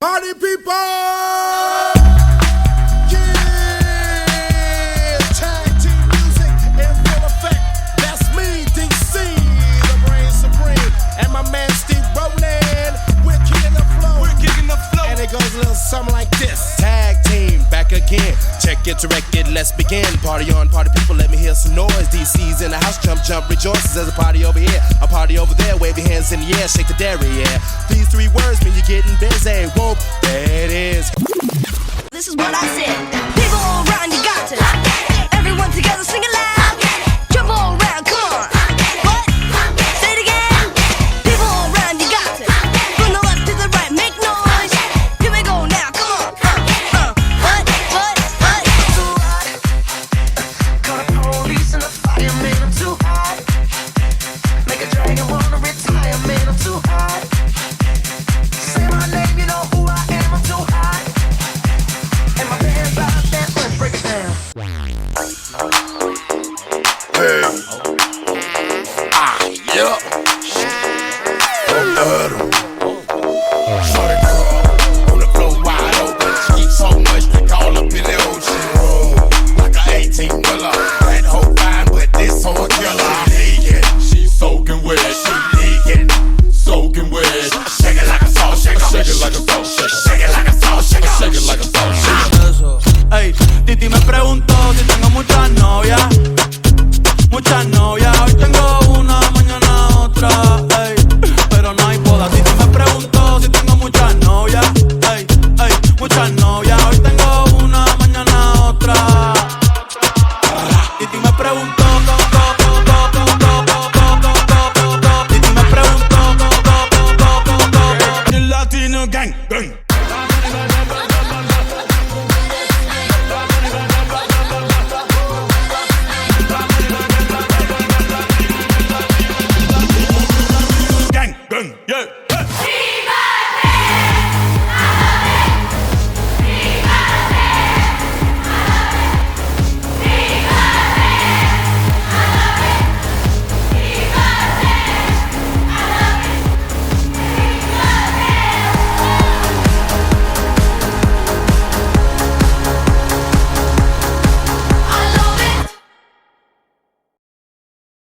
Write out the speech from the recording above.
Party people! Goes a little something like this. Tag team back again. Check it, direct it, let's begin. Party on, party people, let me hear some noise. DC's in the house, jump, jump, rejoices. There's a party over here, a party over there. Wave your hands in the air, shake the dairy, yeah. These three words mean you're getting busy. 1,